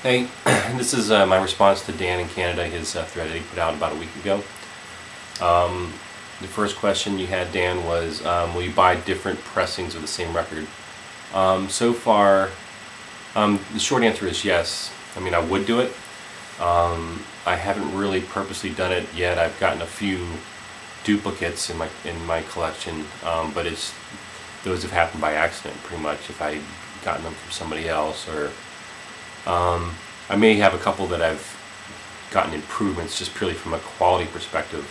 Hey, this is my response to Dan in Canada, his thread that he put out about a week ago. The first question you had, Dan, was will you buy different pressings of the same record? So far, the short answer is yes. I mean, I would do it. I haven't really purposely done it yet. I've gotten a few duplicates in my collection, but those have happened by accident, pretty much. If I'd gotten them from somebody else, or I may have a couple that I've gotten improvements just purely from a quality perspective.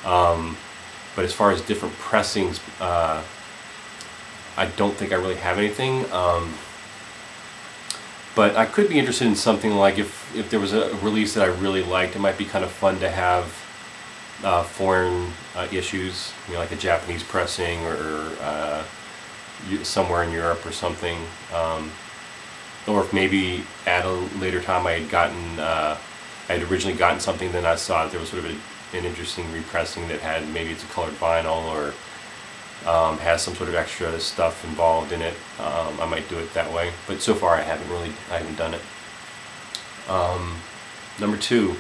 But as far as different pressings, I don't think I really have anything. But I could be interested in something like if there was a release that I really liked, it might be kind of fun to have foreign issues, you know, like a Japanese pressing or somewhere in Europe or something. Or if maybe at a later time I had originally gotten something, then I saw that there was sort of an interesting repressing that had, maybe it's a colored vinyl or has some sort of extra stuff involved in it. I might do it that way, but so far I haven't done it. Number two,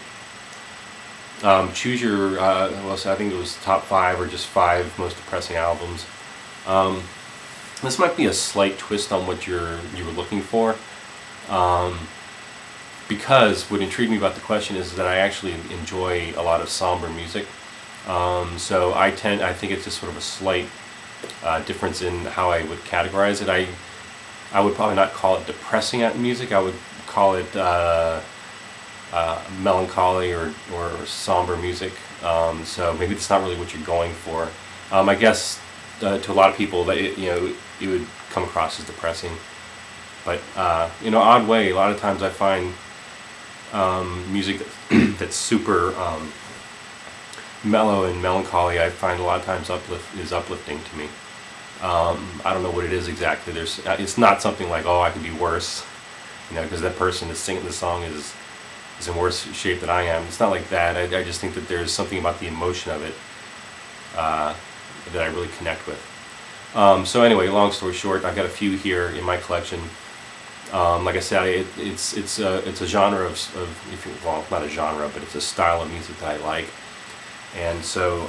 choose your, well, so I think it was top 5 or just 5 most depressing albums. This might be a slight twist on what you were looking for, because what intrigued me about the question is that I actually enjoy a lot of somber music. So I think it's just sort of a slight difference in how I would categorize it. I would probably not call it depressing music. I would call it melancholy or somber music. So maybe it's not really what you're going for. I guess to a lot of people that it would come across as depressing, but in an odd way, a lot of times I find music that's super mellow and melancholy, I find a lot of times is uplifting to me. I don't know what it is exactly. It's not something like, oh, I could be worse, because that person that's singing the song is in worse shape than I am. It's not like that. I just think that there's something about the emotion of it that I really connect with. So anyway, long story short, I've got a few here in my collection. Like I said, it's a genre well, not a genre, but it's a style of music that I like. And so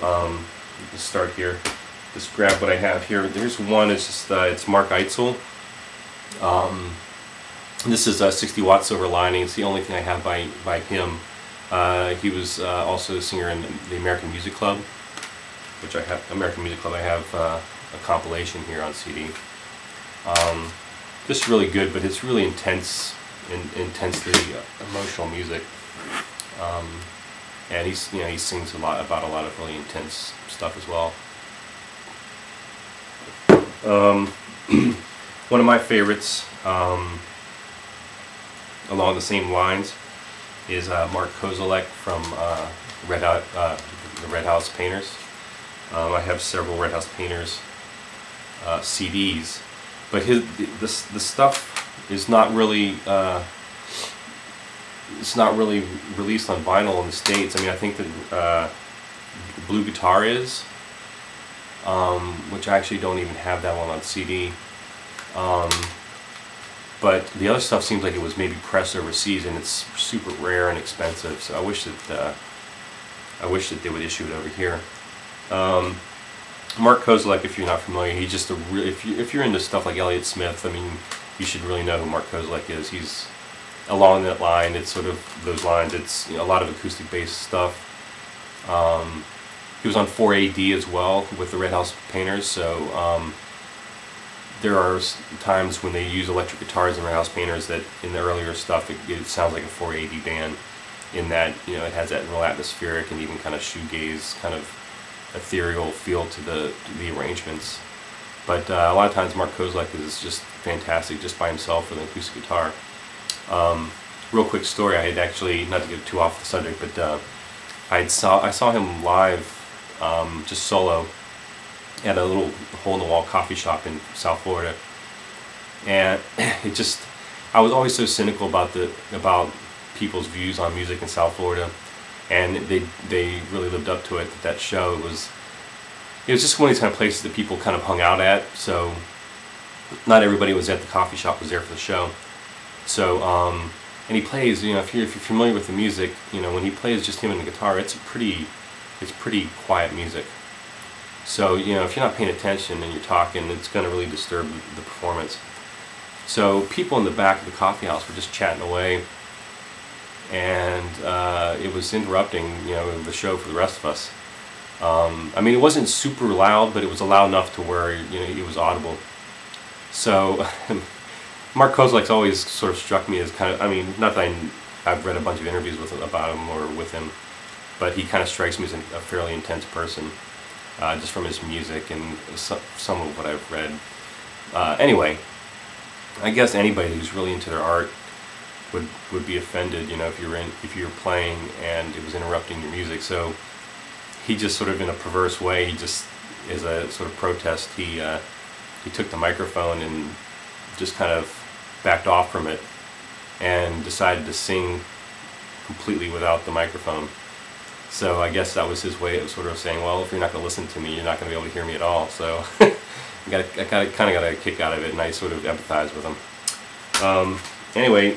let's start here. Just grab what I have here. There's one. It's just it's Mark Eitzel. This is 60 Watt Silver Lining. It's the only thing I have by him. He was also a singer in the American Music Club, which I have. American Music Club. I have a compilation here on CD. Just really good, but it's really intensely emotional music. And he sings about a lot of really intense stuff as well. One of my favorites, along the same lines, is Mark Kozelek from the Red House Painters. I have several Red House Painters CDs, but the stuff is not really it's not really released on vinyl in the States. I mean, I think that Blue Guitar is, which I actually don't even have that one on CD. But the other stuff seems like it was maybe pressed overseas, and it's super rare and expensive. So I wish that they would issue it over here. Mark Kozelek, if you're not familiar, he's just if you're into stuff like Elliott Smith, I mean, you should really know who Mark Kozelek is. He's along that line. It's sort of those lines. It's a lot of acoustic based stuff. He was on 4AD as well with the Red House Painters. So there are times when they use electric guitars in Red House Painters that in the earlier stuff it sounds like a 4AD band. In that it has that real atmospheric and even kind of shoegaze kind of ethereal feel to the arrangements. But a lot of times Mark Kozelek is just fantastic just by himself with an acoustic guitar. Real quick story, I had actually, not to get too off the subject, but I saw him live just solo at a little hole-in-the-wall coffee shop in South Florida. And I was always so cynical about people's views on music in South Florida, and they really lived up to it. That show, it was just one of these kind of places that people kind of hung out at. So not everybody was at the coffee shop was there for the show. So and he plays, you know, if you're familiar with the music, you know, when he plays just him and the guitar, it's pretty quiet music. So, you know, if you're not paying attention and you're talking, it's going to really disturb the performance. So people in the back of the coffee house were just chatting away, and it was interrupting, you know, the show for the rest of us. I mean, it wasn't super loud, but it was loud enough to where, you know, it was audible. So Mark Kozlek's always sort of struck me as kind of, I mean, not that I've read a bunch of interviews with him about him or with him, but he kind of strikes me as a fairly intense person, just from his music and some of what I've read. Anyway, I guess anybody who's really into their art would be offended, you know, if you're playing and it was interrupting your music. So he just sort of, in a perverse way, he just, as a sort of protest, he took the microphone and just kind of backed off from it and decided to sing completely without the microphone. So I guess that was his way of sort of saying, well, if you're not going to listen to me, you're not going to be able to hear me at all. So I kind of got a kick out of it, and I sort of empathize with him. Anyway.